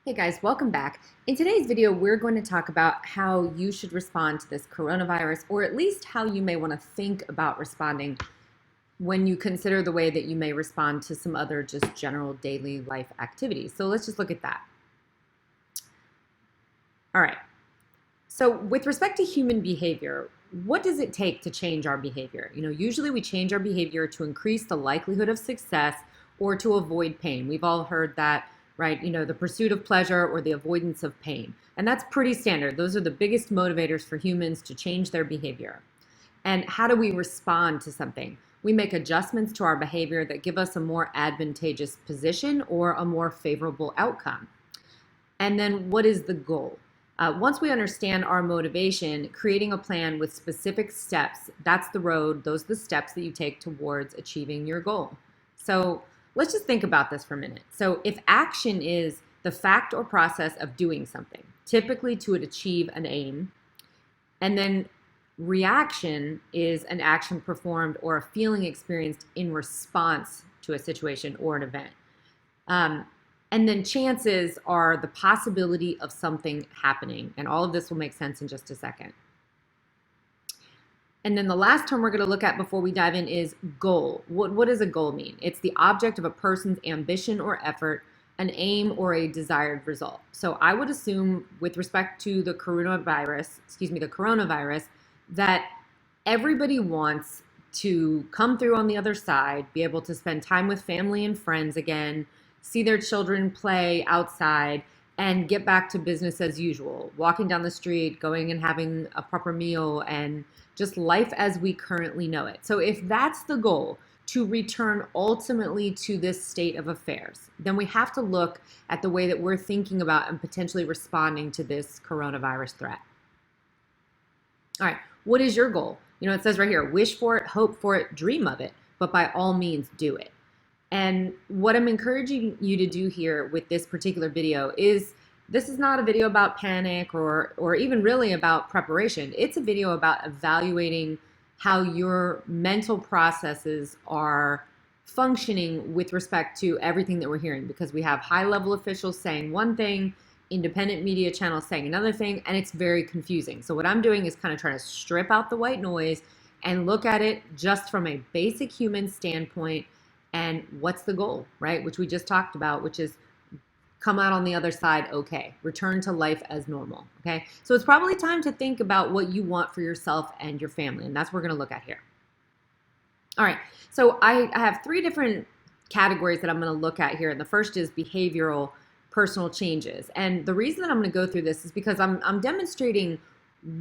Hey guys, welcome back. In today's video, we're going to talk about how you should respond to this coronavirus, or at least how you may want to think about responding when you consider the way that you may respond to some other just general daily life activities. So let's just look at that. All right. So with respect to human behavior, what does it take to change our behavior? Usually we change our behavior to increase the likelihood of success or to avoid pain. We've all heard that, right? The pursuit of pleasure or the avoidance of pain. And that's pretty standard. Those are the biggest motivators for humans to change their behavior. And how do we respond to something? We make adjustments to our behavior that give us a more advantageous position or a more favorable outcome. And then what is the goal? Once we understand our motivation, creating a plan with specific steps, that's the road, those are the steps that you take towards achieving your goal. So let's just think about this for a minute. So if action is the fact or process of doing something, typically to achieve an aim, and then reaction is an action performed or a feeling experienced in response to a situation or an event. And then chances are the possibility of something happening. And all of this will make sense in just a second. And then the last term we're going to look at before we dive in is goal. What does a goal mean? It's the object of a person's ambition or effort, an aim or a desired result. So I would assume with respect to the coronavirus, that everybody wants to come through on the other side, be able to spend time with family and friends again, see their children play outside, and get back to business as usual, walking down the street, going and having a proper meal, and just life as we currently know it. So if that's the goal, to return ultimately to this state of affairs, then we have to look at the way that we're thinking about and potentially responding to this coronavirus threat. All right, what is your goal? It says right here, wish for it, hope for it, dream of it, but by all means do it. And what I'm encouraging you to do here with this particular video is, this is not a video about panic or even really about preparation. It's a video about evaluating how your mental processes are functioning with respect to everything that we're hearing, because we have high-level officials saying one thing, independent media channels saying another thing, and it's very confusing. So what I'm doing is kind of trying to strip out the white noise and look at it just from a basic human standpoint. And what's the goal, right? Which we just talked about, which is come out on the other side okay, return to life as normal, okay? So it's probably time to think about what you want for yourself and your family, and that's what we're gonna look at here. All right, so I have three different categories that I'm gonna look at here, and the first is behavioral personal changes. And the reason that I'm gonna go through this is because I'm demonstrating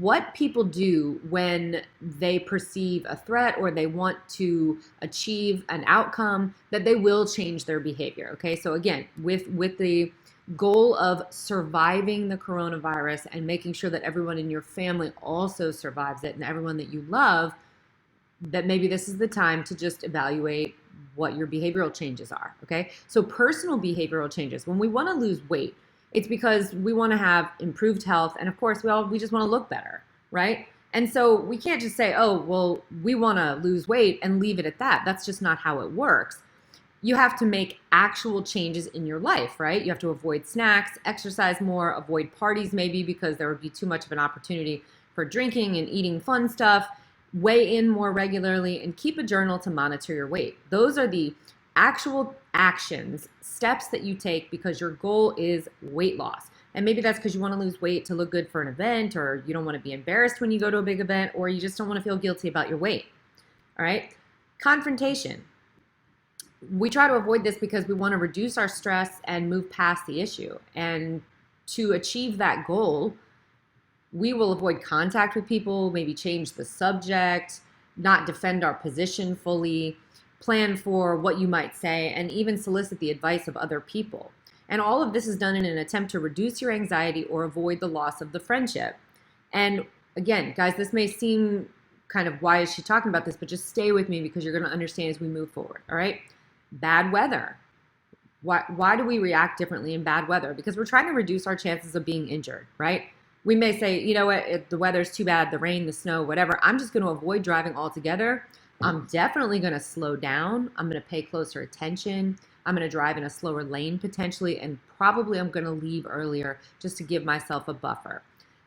what people do when they perceive a threat or they want to achieve an outcome, that they will change their behavior. Okay, so again, with the goal of surviving the coronavirus and making sure that everyone in your family also survives it and everyone that you love, that maybe this is the time to just evaluate what your behavioral changes are. Okay, so personal behavioral changes, when we want to lose weight, it's because we want to have improved health, and of course we just want to look better, right? And so we can't just say, oh, well, we want to lose weight and leave it at that. That's just not how it works. You have to make actual changes in your life, right? You have to avoid snacks, exercise more, avoid parties maybe because there would be too much of an opportunity for drinking and eating fun stuff, weigh in more regularly, and keep a journal to monitor your weight. Those are the actual actions, steps that you take because your goal is weight loss. And maybe that's because you want to lose weight to look good for an event, or you don't want to be embarrassed when you go to a big event, or you just don't want to feel guilty about your weight. All right. Confrontation. We try to avoid this because we want to reduce our stress and move past the issue. And to achieve that goal, we will avoid contact with people, maybe change the subject, not defend our position fully, plan for what you might say, and even solicit the advice of other people. And all of this is done in an attempt to reduce your anxiety or avoid the loss of the friendship. And again, guys, this may seem kind of, why is she talking about this? But just stay with me because you're going to understand as we move forward, all right? Bad weather. Why do we react differently in bad weather? Because we're trying to reduce our chances of being injured, right? We may say, you know what, if the weather's too bad, the rain, the snow, whatever, I'm just going to avoid driving altogether. I'm definitely going to slow down. I'm going to pay closer attention. I'm going to drive in a slower lane potentially, and probably I'm going to leave earlier just to give myself a buffer.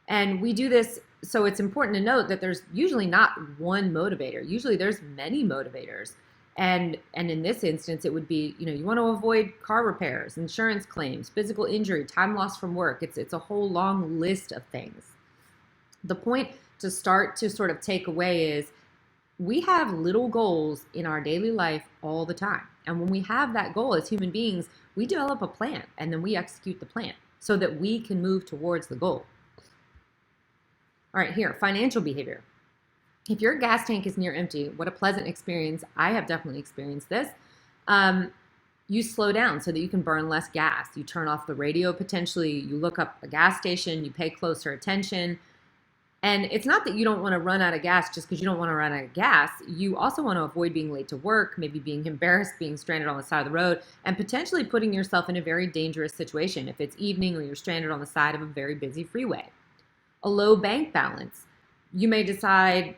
And we do this, so it's important to note that there's usually not one motivator. Usually there's many motivators. And in this instance, it would be, you want to avoid car repairs, insurance claims, physical injury, time lost from work. It's a whole long list of things. The point to start to sort of take away is we have little goals in our daily life all the time. And when we have that goal as human beings, we develop a plan and then we execute the plan so that we can move towards the goal. All right, here, financial behavior. If your gas tank is near empty, what a pleasant experience. I have definitely experienced this. You slow down so that you can burn less gas. You turn off the radio potentially. You look up a gas station. You pay closer attention. And it's not that you don't want to run out of gas just because you don't want to run out of gas. You also want to avoid being late to work, maybe being embarrassed, being stranded on the side of the road, and potentially putting yourself in a very dangerous situation if it's evening or you're stranded on the side of a very busy freeway. A low bank balance. You may decide,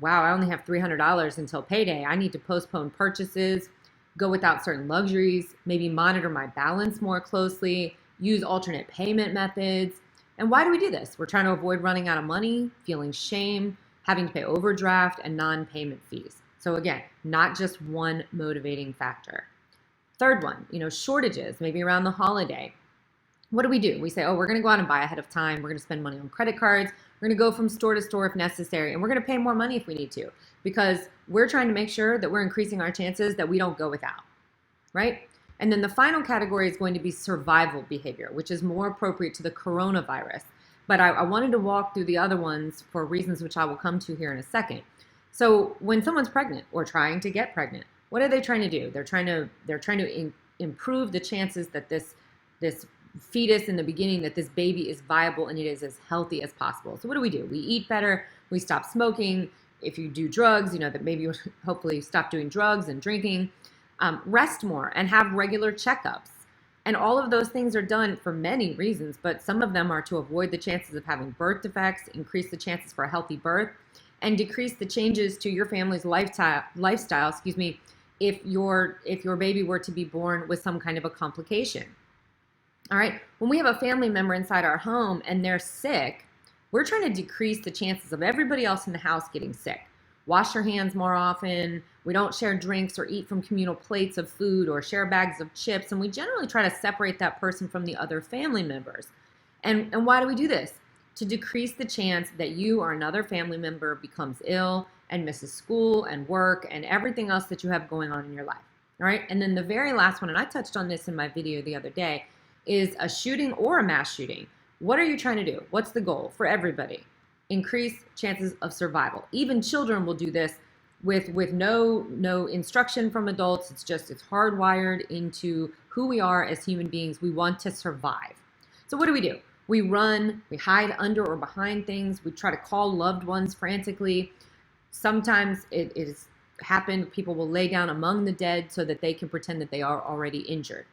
wow, I only have $300 until payday. I need to postpone purchases, go without certain luxuries, maybe monitor my balance more closely, use alternate payment methods. And why do we do this? We're trying to avoid running out of money, feeling shame, having to pay overdraft and non-payment fees. So again, not just one motivating factor. Third one, shortages, maybe around the holiday. What do? We say, we're going to go out and buy ahead of time. We're going to spend money on credit cards. We're going to go from store to store if necessary. And we're going to pay more money if we need to, because we're trying to make sure that we're increasing our chances that we don't go without, right? And then the final category is going to be survival behavior, which is more appropriate to the coronavirus. But I wanted to walk through the other ones for reasons which I will come to here in a second. So when someone's pregnant or trying to get pregnant, what are they trying to do? They're trying to improve the chances that this fetus in the beginning, that this baby is viable and it is as healthy as possible. So what do? We eat better, we stop smoking. If you do drugs, that maybe you'll hopefully stop doing drugs and drinking. Rest more and have regular checkups. And all of those things are done for many reasons, but some of them are to avoid the chances of having birth defects, increase the chances for a healthy birth, and decrease the changes to your family's lifestyle, if your baby were to be born with some kind of a complication. All right, when we have a family member inside our home and they're sick, we're trying to decrease the chances of everybody else in the house getting sick. Wash your hands more often. We don't share drinks or eat from communal plates of food or share bags of chips. And we generally try to separate that person from the other family members. And why do we do this? To decrease the chance that you or another family member becomes ill and misses school and work and everything else that you have going on in your life. All right. And then the very last one, and I touched on this in my video the other day, is a shooting or a mass shooting. What are you trying to do? What's the goal for everybody? Increase chances of survival. Even children will do this with no instruction from adults. It's hardwired into who we are as human beings. We want to survive. So what do? We run, we hide under or behind things. We try to call loved ones frantically. Sometimes it has happened. People will lay down among the dead so that they can pretend that they are already injured.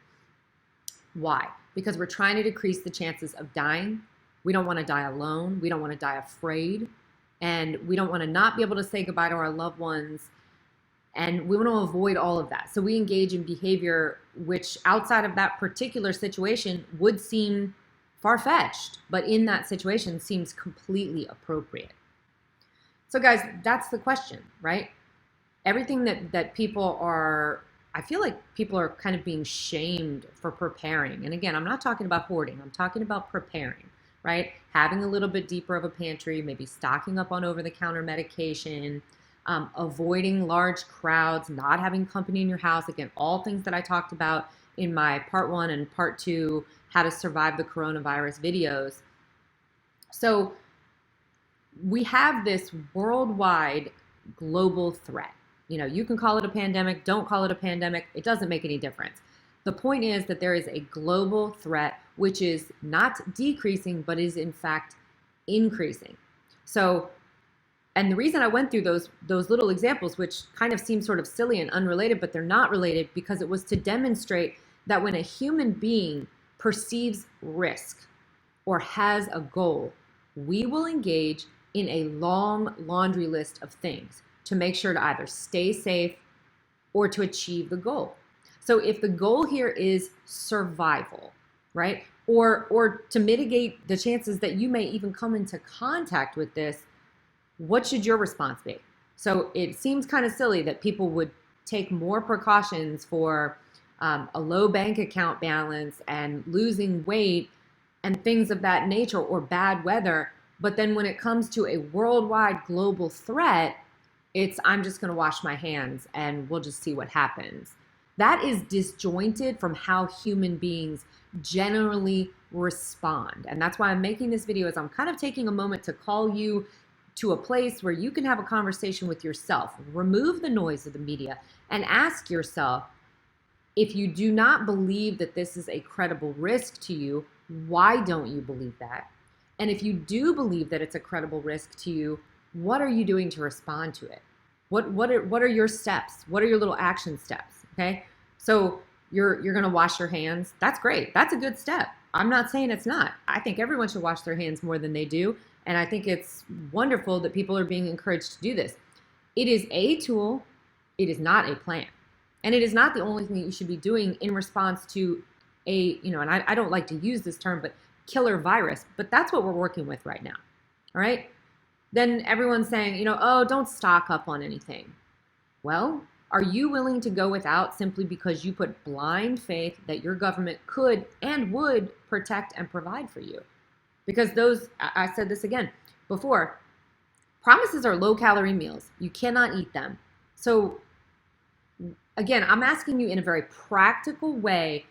Why? Because we're trying to decrease the chances of dying. We don't want to die alone. We don't want to die afraid. And we don't want to not be able to say goodbye to our loved ones. And we want to avoid all of that. So we engage in behavior which outside of that particular situation would seem far-fetched, but in that situation seems completely appropriate. So guys, that's the question, right? Everything that people are, I feel like people are kind of being shamed for preparing. And again, I'm not talking about hoarding. I'm talking about preparing, right? Having a little bit deeper of a pantry, maybe stocking up on over-the-counter medication, avoiding large crowds, not having company in your house. Again, all things that I talked about in my part 1 and part 2, how to survive the coronavirus videos. So we have this worldwide global threat. You can call it a pandemic, don't call it a pandemic. It doesn't make any difference. The point is that there is a global threat which is not decreasing, but is in fact increasing. So, and the reason I went through those little examples, which kind of seem sort of silly and unrelated, but they're not related, because it was to demonstrate that when a human being perceives risk or has a goal, we will engage in a long laundry list of things to make sure to either stay safe or to achieve the goal. So if the goal here is survival, right? Or to mitigate the chances that you may even come into contact with this, what should your response be? So it seems kind of silly that people would take more precautions for a low bank account balance and losing weight and things of that nature, or bad weather. But then when it comes to a worldwide global threat, it's I'm just going to wash my hands and we'll just see what happens. That is disjointed from how human beings generally respond. And that's why I'm making this video, is I'm kind of taking a moment to call you to a place where you can have a conversation with yourself. Remove the noise of the media and ask yourself, if you do not believe that this is a credible risk to you, why don't you believe that? And if you do believe that it's a credible risk to you, what are you doing to respond to it? What are your steps? What are your little action steps? Okay, so you're gonna wash your hands. That's great. That's a good step. I'm not saying it's not. I think everyone should wash their hands more than they do, and I think it's wonderful that people are being encouraged to do this. It is a tool. It is not a plan, and it is not the only thing that you should be doing in response to a, and I don't like to use this term, but killer virus. But that's what we're working with right now. All right. Then everyone's saying, oh, don't stock up on anything. Well, are you willing to go without simply because you put blind faith that your government could and would protect and provide for you? Because I said this again before, promises are low-calorie meals. You cannot eat them. So again, I'm asking you in a very practical way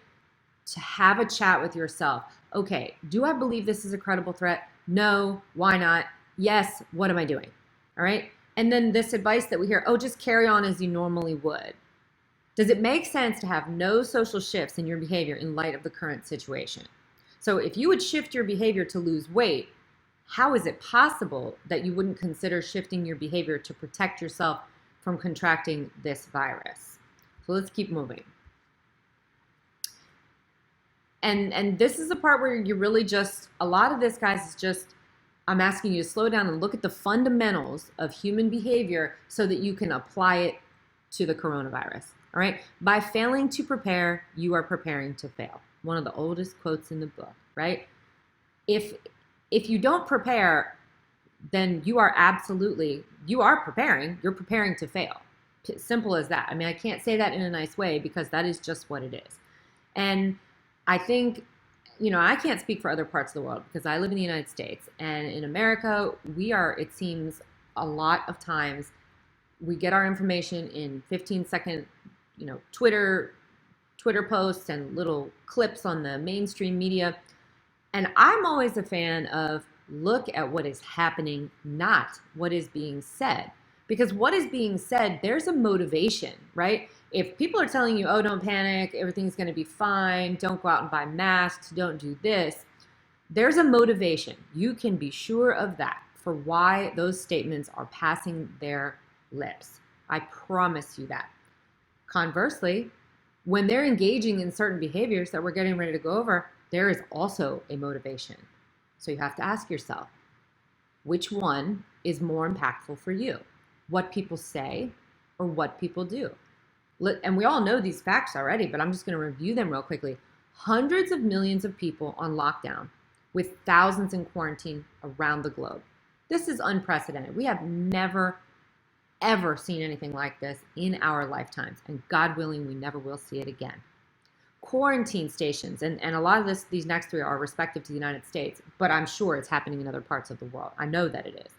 to have a chat with yourself. Okay, do I believe this is a credible threat? No. Why not? Yes. What am I doing? All right. And then this advice that we hear, oh, just carry on as you normally would. Does it make sense to have no social shifts in your behavior in light of the current situation? So if you would shift your behavior to lose weight, how is it possible that you wouldn't consider shifting your behavior to protect yourself from contracting this virus? So let's keep moving. And this is the part where you really just, a lot of this, guys, is just, I'm asking you to slow down and look at the fundamentals of human behavior so that you can apply it to the coronavirus. All right. By failing to prepare, you are preparing to fail. One of the oldest quotes in the book, right? If you don't prepare, then you are preparing. You're preparing to fail. Simple as that. I mean, I can't say that in a nice way because that is just what it is. And I think, I can't speak for other parts of the world because I live in the United States, and in America, it seems a lot of times we get our information in 15-second, Twitter posts and little clips on the mainstream media. And I'm always a fan of look at what is happening, not what is being said. Because what is being said, there's a motivation, right? If people are telling you, oh, don't panic, everything's going to be fine, don't go out and buy masks, don't do this, there's a motivation. You can be sure of that for why those statements are passing their lips. I promise you that. Conversely, when they're engaging in certain behaviors that we're getting ready to go over, there is also a motivation. So you have to ask yourself, which one is more impactful for you? What people say or what people do? And we all know these facts already, but I'm just going to review them real quickly. Hundreds of millions of people on lockdown with thousands in quarantine around the globe. This is unprecedented. We have never, ever seen anything like this in our lifetimes. And God willing, we never will see it again. Quarantine stations, and a lot of these next three are respective to the United States, but I'm sure it's happening in other parts of the world. I know that it is.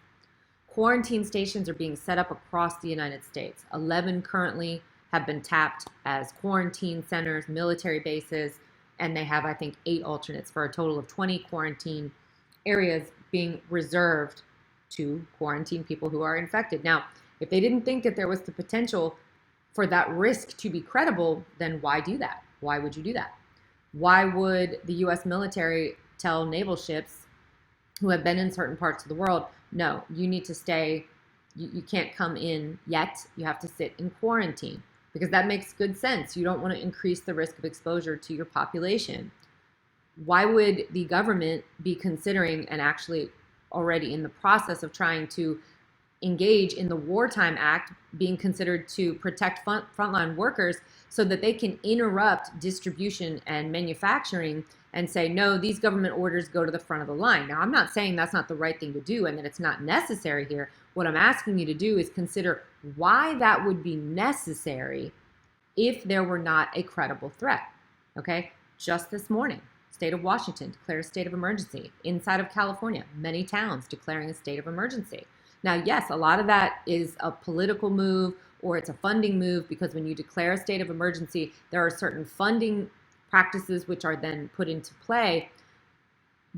Quarantine stations are being set up across the United States. 11 currently have been tapped as quarantine centers, military bases, and they have, I think, 8 alternates for a total of 20 quarantine areas being reserved to quarantine people who are infected. Now, if they didn't think that there was the potential for that risk to be credible, then why do that? Why would you do that? Why would the U.S. military tell naval ships who have been in certain parts of the world, no, you need to stay, you can't come in yet, you have to sit in quarantine? Because that makes good sense. You don't want to increase the risk of exposure to your population. Why would the government be considering and actually already in the process of trying to engage in the Wartime Act being considered to protect frontline workers so that they can interrupt distribution and manufacturing and say, no, these government orders go to the front of the line. Now, I'm not saying that's not the right thing to do and that it's not necessary here. What I'm asking you to do is consider why that would be necessary if there were not a credible threat. Okay? Just this morning, state of Washington declared a state of emergency. Inside of California, many towns declaring a state of emergency. Now, yes, a lot of that is a political move or it's a funding move, because when you declare a state of emergency, there are certain funding practices which are then put into play.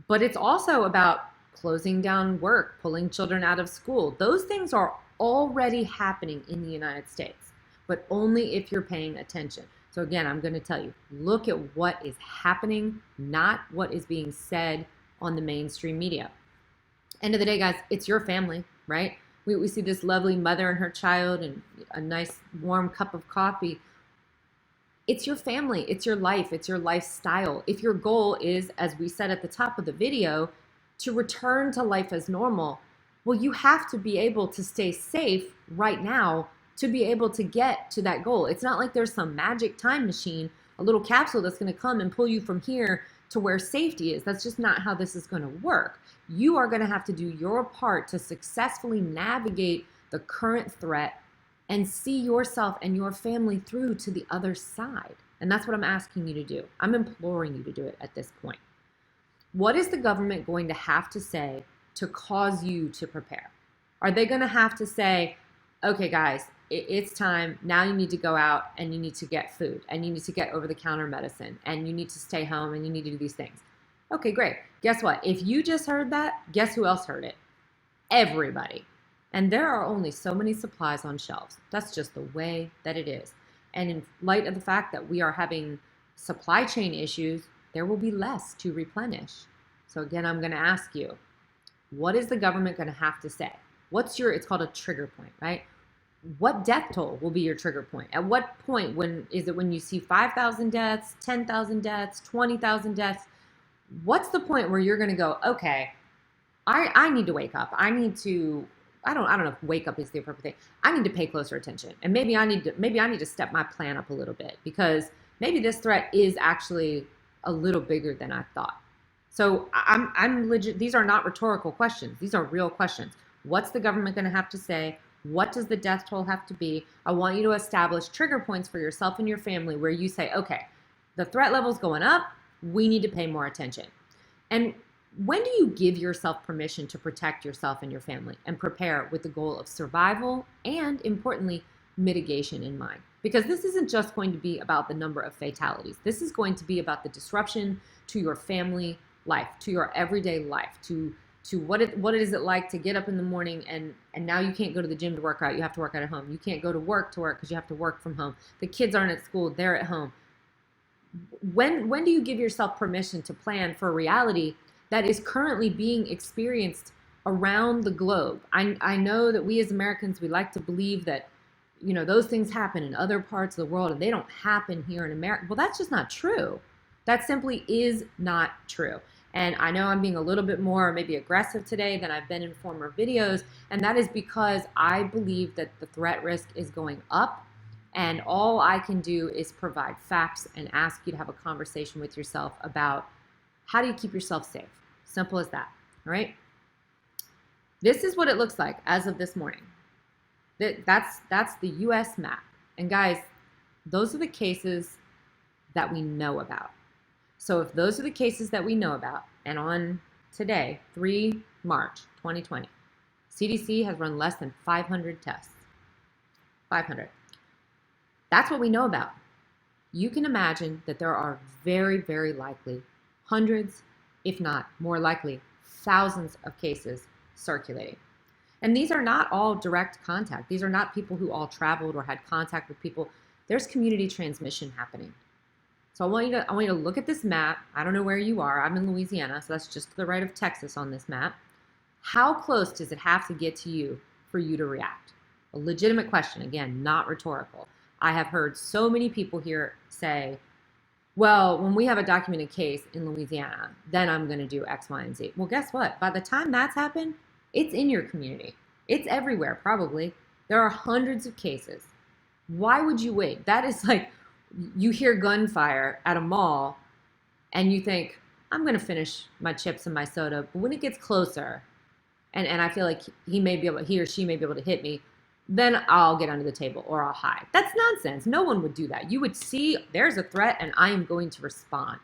But it's also about closing down work, pulling children out of school. Those things are already happening in the United States, but only if you're paying attention. So again, I'm going to tell you, look at what is happening, not what is being said on the mainstream media. End of the day, guys, it's your family, right? We see this lovely mother and her child and a nice warm cup of coffee. It's your family, it's your life, it's your lifestyle. If your goal is, as we said at the top of the video, to return to life as normal, well, you have to be able to stay safe right now to be able to get to that goal. It's not like there's some magic time machine, a little capsule that's going to come and pull you from here to where safety is. That's just not how this is going to work. You are going to have to do your part to successfully navigate the current threat and see yourself and your family through to the other side. And that's what I'm asking you to do. I'm imploring you to do it at this point. What is the government going to have to say to cause you to prepare? Are they going to have to say, okay, guys, it's time. Now you need to go out and you need to get food and you need to get over-the-counter medicine and you need to stay home and you need to do these things. Okay, great. Guess what? If you just heard that, guess who else heard it? Everybody. And there are only so many supplies on shelves. That's just the way that it is. And in light of the fact that we are having supply chain issues, there will be less to replenish. So again, I'm going to ask you, what is the government going to have to say? It's called a trigger point, right? What death toll will be your trigger point? At what point, when you see 5,000 deaths, 10,000 deaths, 20,000 deaths? What's the point where you're going to go, okay, I need to wake up. I don't know if wake up is the appropriate thing. I need to pay closer attention. And maybe I need to step my plan up a little bit, because maybe this threat is actually a little bigger than I thought. So I'm legit. These are not rhetorical questions. These are real questions. What's the government going to have to say? What does the death toll have to be? I want you to establish trigger points for yourself and your family where you say, okay, the threat level's going up. We need to pay more attention. And when do you give yourself permission to protect yourself and your family and prepare with the goal of survival and, importantly, mitigation in mind? Because this isn't just going to be about the number of fatalities. This is going to be about the disruption to your family life, to your everyday life, to what is it like to get up in the morning and now you can't go to the gym to work out. You have to work out at home. You can't go to work because you have to work from home. The kids aren't at school. They're at home. When do you give yourself permission to plan for a reality that is currently being experienced around the globe? I know that we as Americans, we like to believe that, those things happen in other parts of the world and they don't happen here in America. Well, that's just not true. That simply is not true. And I know I'm being a little bit more maybe aggressive today than I've been in former videos. And that is because I believe that the threat risk is going up. And all I can do is provide facts and ask you to have a conversation with yourself about how do you keep yourself safe? Simple as that, all right? This is what it looks like as of this morning. That's the US map. And guys, those are the cases that we know about. So if those are the cases that we know about, and on today, 3 March 2020, CDC has run less than 500 tests. 500. That's what we know about. You can imagine that there are very, very likely hundreds, if not more likely, thousands of cases circulating. And these are not all direct contact. These are not people who all traveled or had contact with people. There's community transmission happening. So I want you to look at this map. I don't know where you are. I'm in Louisiana, so that's just to the right of Texas on this map. How close does it have to get to you for you to react? A legitimate question, again, not rhetorical. I have heard so many people here say, well, when we have a documented case in Louisiana, then I'm going to do X, Y, and Z. Well, guess what? By the time that's happened, it's in your community. It's everywhere, probably. There are hundreds of cases. Why would you wait? That is like, you hear gunfire at a mall and you think, I'm going to finish my chips and my soda. But when it gets closer, and I feel like he or she may be able to hit me, then I'll get under the table or I'll hide. That's nonsense. No one would do that. You would see there's a threat and I am going to respond.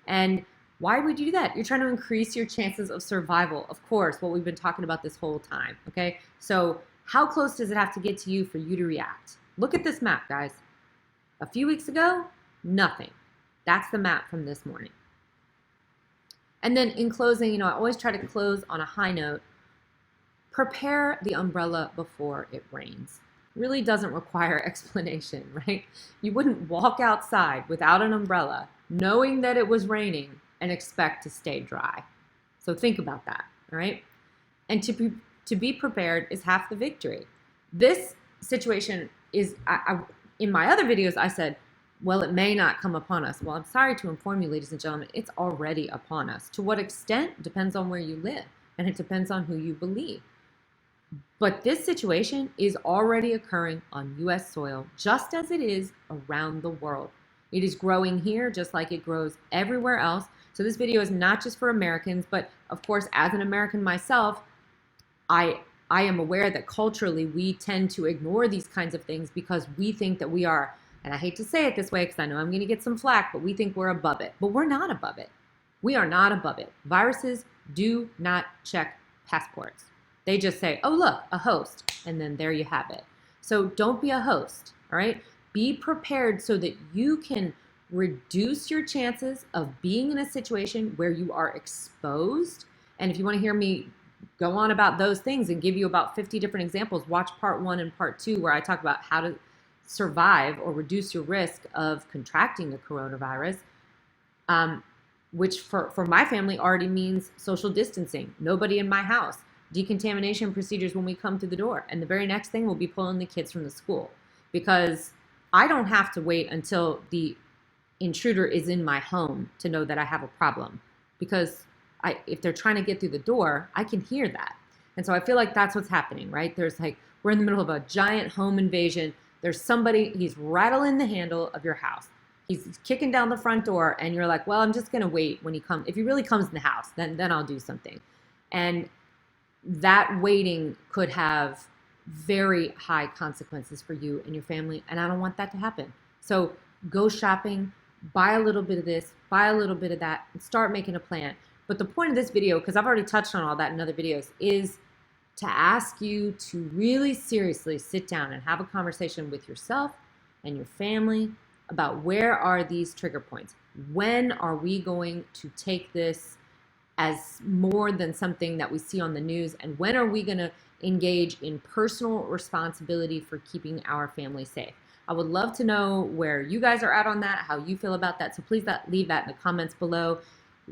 And why would you do that? You're trying to increase your chances of survival. Of course, what we've been talking about this whole time. Okay. So how close does it have to get to you for you to react? Look at this map, guys. A few weeks ago, nothing. That's the map from this morning. And then in closing, I always try to close on a high note. Prepare the umbrella before it rains. Really doesn't require explanation, right? You wouldn't walk outside without an umbrella knowing that it was raining and expect to stay dry. So think about that, all right? And to be prepared is half the victory. This situation is, in my other videos, I said, well, it may not come upon us. Well, I'm sorry to inform you, ladies and gentlemen, it's already upon us. To what extent depends on where you live, and it depends on who you believe. But this situation is already occurring on U.S. soil, just as it is around the world. It is growing here just like it grows everywhere else. So this video is not just for Americans, but of course, as an American myself, I am aware that culturally we tend to ignore these kinds of things because we think that we are, and I hate to say it this way because I know I'm going to get some flack, but we think we're above it. But we're not above it. We are not above it. Viruses do not check passports. They just say, oh, look, a host, and then there you have it. So don't be a host, all right? Be prepared so that you can reduce your chances of being in a situation where you are exposed. And if you want to hear me go on about those things and give you about 50 different examples, watch part 1 and part 2 where I talk about how to survive or reduce your risk of contracting the coronavirus, which for my family already means social distancing, nobody in my house, decontamination procedures when we come through the door. And the very next thing will be pulling the kids from the school, because I don't have to wait until the intruder is in my home to know that I have a problem, because if they're trying to get through the door, I can hear that. And so I feel like that's what's happening, right? We're in the middle of a giant home invasion. There's somebody, he's rattling the handle of your house. He's kicking down the front door and you're like, well, I'm just going to wait when he comes. If he really comes in the house, then I'll do something. And that waiting could have very high consequences for you and your family. And I don't want that to happen. So go shopping, buy a little bit of this, buy a little bit of that, and start making a plan. But the point of this video, because I've already touched on all that in other videos, is to ask you to really seriously sit down and have a conversation with yourself and your family about where are these trigger points. When are we going to take this as more than something that we see on the news? And when are we going to engage in personal responsibility for keeping our family safe? I would love to know where you guys are at on that, how you feel about that. So please leave that in the comments below.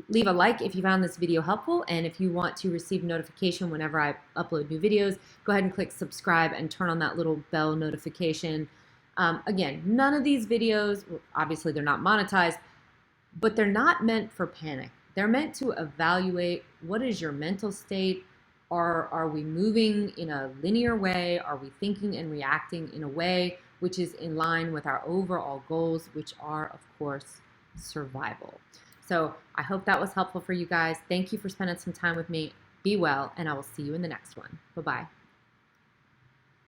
Leave a like if you found this video helpful, and if you want to receive notification whenever I upload new videos, go ahead and click subscribe and turn on that little bell notification. Again, none of these videos, obviously they're not monetized, but they're not meant for panic. They're meant to evaluate what is your mental state. Are we moving in a linear way? Are we thinking and reacting in a way which is in line with our overall goals, which are, of course, survival? So I hope that was helpful for you guys. Thank you for spending some time with me. Be well, and I will see you in the next one. Bye-bye.